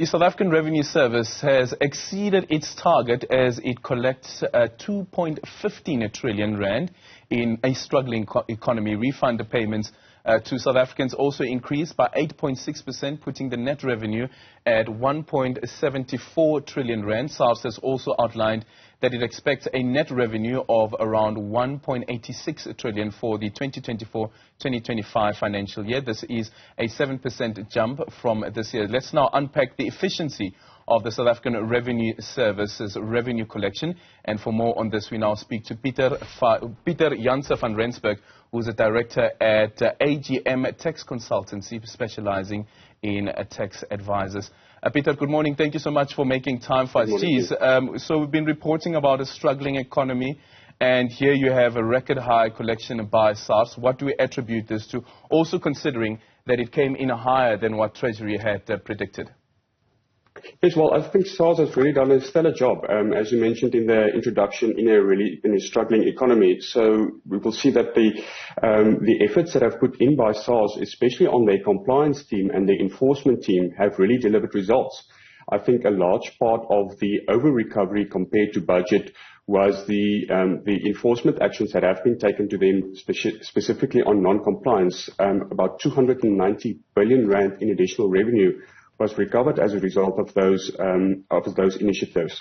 The South African Revenue Service has exceeded its target as it collects 2.15 trillion rand in a struggling economy. Refund payments to South Africans also increased by 8.6%, putting the net revenue at 1.74 trillion rand. SARS has also outlined that it expects a net revenue of around 1.86 trillion for the 2024-2025 financial year. This is a 7% jump from this year. Let's now unpack the efficiency of the South African Revenue Service's revenue collection. And for more on this, we now speak to Pieter Janse van Rensburg, who's a director at AGM Tax Consultancy, specializing in tax advisors. Pieter, good morning. Thank you so much for making time for us. So we've been reporting about a struggling economy, and here you have a record high collection by SARS. What do we attribute this to? Also considering that it came in higher than what Treasury had predicted. Yes, well, I think SARS has really done a stellar job, as you mentioned in the introduction, in a struggling economy. So we will see that the efforts that have put in by SARS, especially on their compliance team and the enforcement team, have really delivered results. I think a large part of the over-recovery compared to budget was the enforcement actions that have been taken to them, specifically on non-compliance. About 290 billion rand in additional revenue was recovered as a result of those initiatives.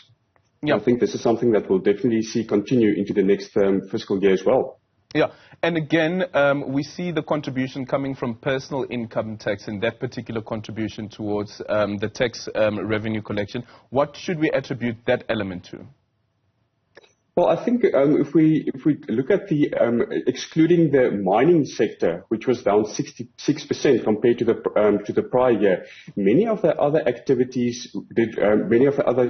Yeah. I think this is something that we'll definitely see continue into the next fiscal year as well. Yeah, and again, we see the contribution coming from personal income tax, and that particular contribution towards the tax revenue collection. What should we attribute that element to? Well, I think if we look at the excluding the mining sector, which was down 66% compared to the prior year, many of the other activities did, many of the other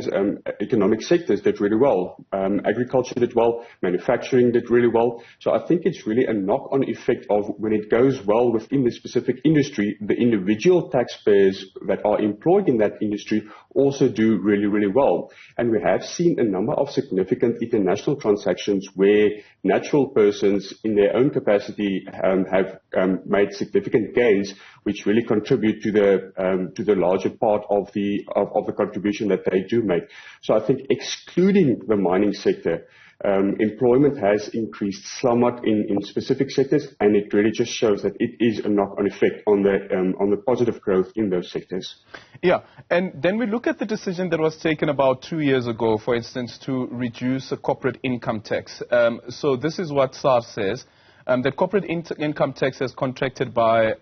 economic sectors did really well. Agriculture did well, manufacturing did really well. So I think it's really a knock-on effect of when it goes well within the specific industry, the individual taxpayers that are employed in that industry also do really, really well. And we have seen a number of significant international transactions where natural persons in their own capacity have made significant gains, which really contribute to the larger part of the contribution that they do make. So I think excluding the mining sector, employment has increased somewhat in specific sectors, and it really just shows that it is a knock-on effect on the positive growth in those sectors. Yeah, and then we look at the decision that was taken about 2 years ago, for instance, to reduce corporate income tax. So this is what SARS says, that corporate income tax has contracted by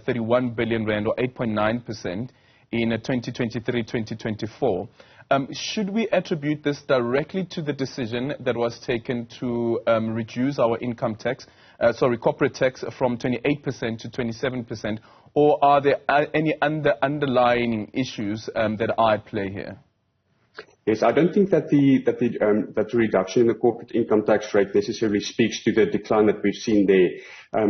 31 billion rand, or 8.9%, in 2023-2024. Should we attribute this directly to the decision that was taken to reduce our income tax, corporate tax, from 28% to 27%, or are there any underlying issues that are at play here? Yes, I don't think that the reduction in the corporate income tax rate necessarily speaks to the decline that we've seen there,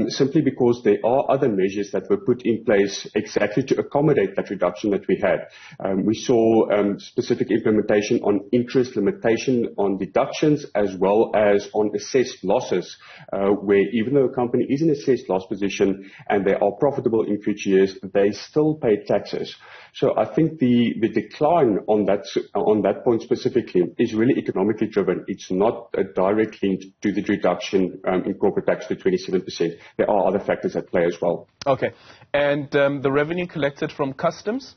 simply because there are other measures that were put in place exactly to accommodate that reduction that we had. We saw specific implementation on interest limitation on deductions as well as on assessed losses, where even though a company is in assessed loss position and they are profitable in future years, they still pay taxes. So I think the decline on that point specifically is really economically driven. It's not a direct link to the reduction in corporate tax to 27%. There are other factors at play as well. Okay. And the revenue collected from customs?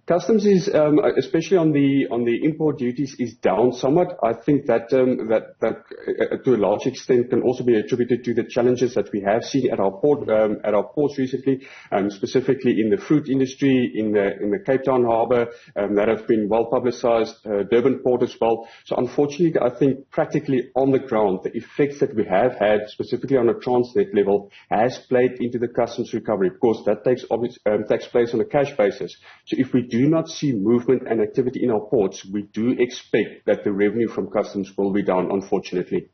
Customs is, especially on the import duties, is down somewhat. I think that to a large extent can also be attributed to the challenges that we have seen at our ports recently, specifically in the fruit industry, in the Cape Town harbour, that have been well publicised, Durban port as well. So unfortunately, I think practically on the ground, the effects that we have had, specifically on a Transnet level, has played into the customs recovery. Of course, that takes place on a cash basis. So if we do not see movement and activity in our ports, we do expect that the revenue from customs will be down, unfortunately.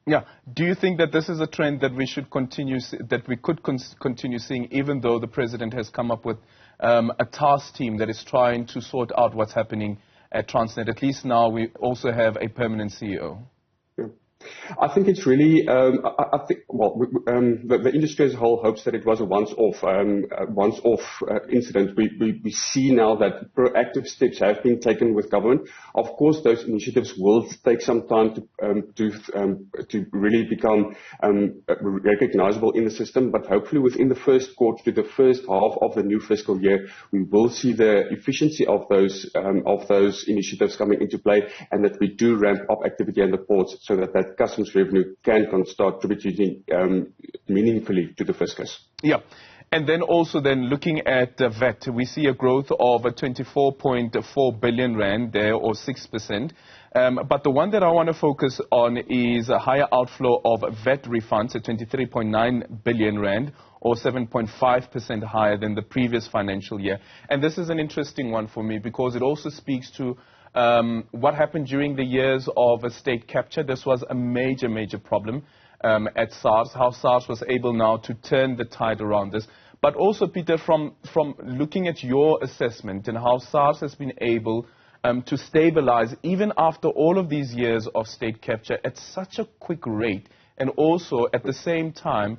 Yeah. Do you think that this is a trend that we should continue, that we could continue seeing, even though the president has come up with a task team that is trying to sort out what's happening at Transnet? At least now we also have a permanent CEO. Yeah. I think it's really, I think, well, the industry as a whole hopes that it was a once-off incident. We see now that proactive steps have been taken with government. Of course, those initiatives will take some time to really become recognizable in the system, but hopefully within the first quarter to the first half of the new fiscal year, we will see the efficiency of those initiatives coming into play, and that we do ramp up activity in the ports so that customs revenue can start contributing meaningfully to the fiscus. Yeah. And then also looking at VAT, we see a growth of 24.4 billion rand there, or 6%. But the one that I want to focus on is a higher outflow of VAT refunds at 23.9 billion rand, or 7.5% higher than the previous financial year. And this is an interesting one for me because it also speaks to what happened during the years of state capture. This was a major, major problem at SARS, how SARS was able now to turn the tide around this. But also, Pieter, from looking at your assessment and how SARS has been able to stabilize, even after all of these years of state capture, at such a quick rate, and also at the same time,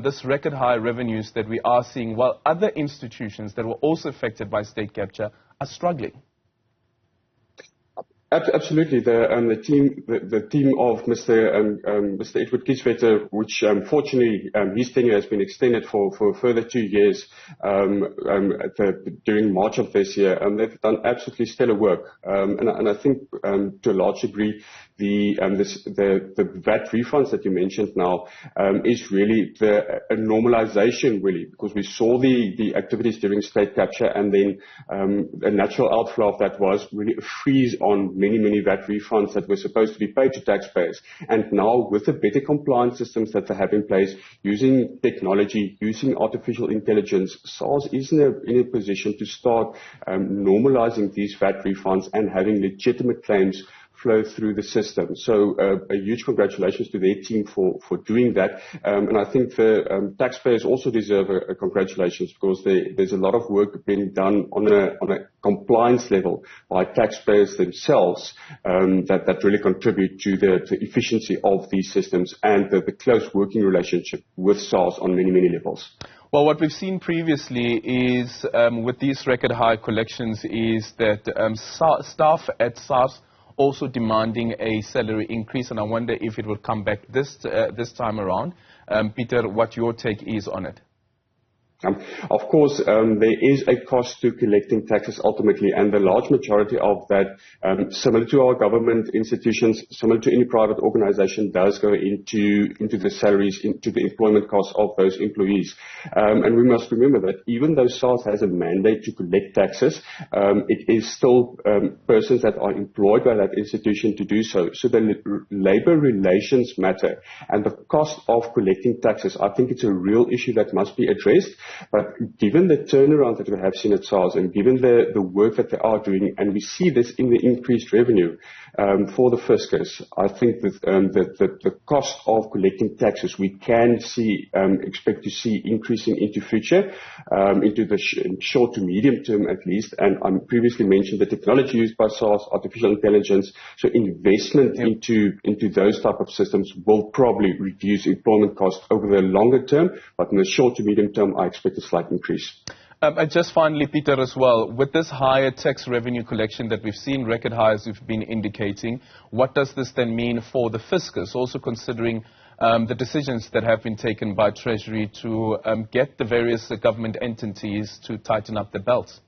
this record high revenues that we are seeing, while other institutions that were also affected by state capture are struggling. Absolutely. The team of Mr. Edward Kieswetter, which fortunately his tenure has been extended for a further 2 years during March of this year, and they've done absolutely stellar work. And I think to a large degree the VAT refunds that you mentioned now is really a normalization, really, because we saw the activities during state capture, and then a natural outflow of that was really a freeze on many VAT refunds that were supposed to be paid to taxpayers. And now, with the better compliance systems that they have in place, using technology, using artificial intelligence, SARS is in a position to start normalizing these VAT refunds and having legitimate claims flow through the system. So a huge congratulations to their team for doing that. And I think the taxpayers also deserve a congratulations, because there's a lot of work being done on a compliance level by taxpayers themselves that really contribute to the efficiency of these systems and the close working relationship with SARS on many levels. Well, what we've seen previously is, with these record high collections, is that staff at SARS also demanding a salary increase, and I wonder if it will come back this time around. Pieter, what your take is on it? Of course, there is a cost to collecting taxes ultimately, and the large majority of that, similar to our government institutions, similar to any private organization, does go into the salaries, into the employment costs of those employees. And we must remember that even though SARS has a mandate to collect taxes, it is still persons that are employed by that institution to do so. So the labor relations matter, and the cost of collecting taxes, I think it's a real issue that must be addressed. But given the turnaround that we have seen at SARS, and given the work that they are doing, and we see this in the increased revenue for the fiscus, I think that the cost of collecting taxes we can expect to see increasing into future, into the short to medium term at least. And I previously mentioned the technology used by SARS, artificial intelligence. So investment into those type of systems will probably reduce employment costs over the longer term, but in the short to medium term, I expect a slight increase. And just finally, Pieter, as well, with this higher tax revenue collection that we've seen, record highs we've been indicating, what does this then mean for the fiscus, also considering the decisions that have been taken by Treasury to get the various government entities to tighten up their belts?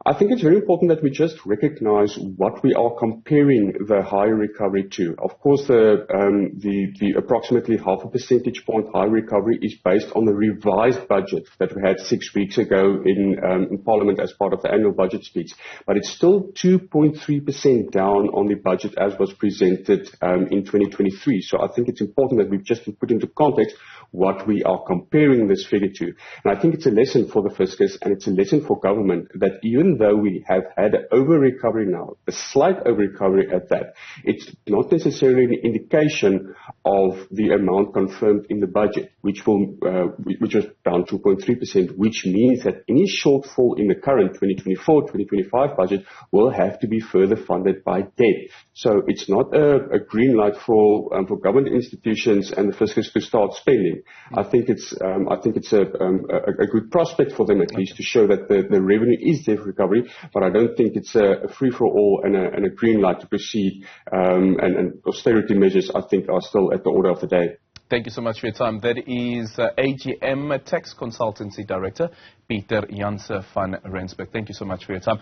I think it's very important that we just recognize what we are comparing the higher recovery to. Of course, the approximately 0.5 percentage point high recovery is based on the revised budget that we had 6 weeks ago in Parliament as part of the annual budget speech. But it's still 2.3% down on the budget as was presented in 2023. So I think it's important that we've just put into context what we are comparing this figure to. And I think it's a lesson for the fiscus, and it's a lesson for government, that even even though we have had an over-recovery now, a slight over-recovery at that, it's not necessarily an indication of the amount confirmed in the budget, which was around 2.3%, which means that any shortfall in the current 2024-2025 budget will have to be further funded by debt. So it's not a green light for government institutions and the fiscals to start spending. I think it's a good prospect for them at least to show that the revenue is there for recovery, but I don't think it's a free-for-all and a green light to proceed, and austerity measures I think are still at the order of the day. Thank you so much for your time. That is AGM Tax Consultancy Director, Pieter Janse van Rensburg. Thank you so much for your time.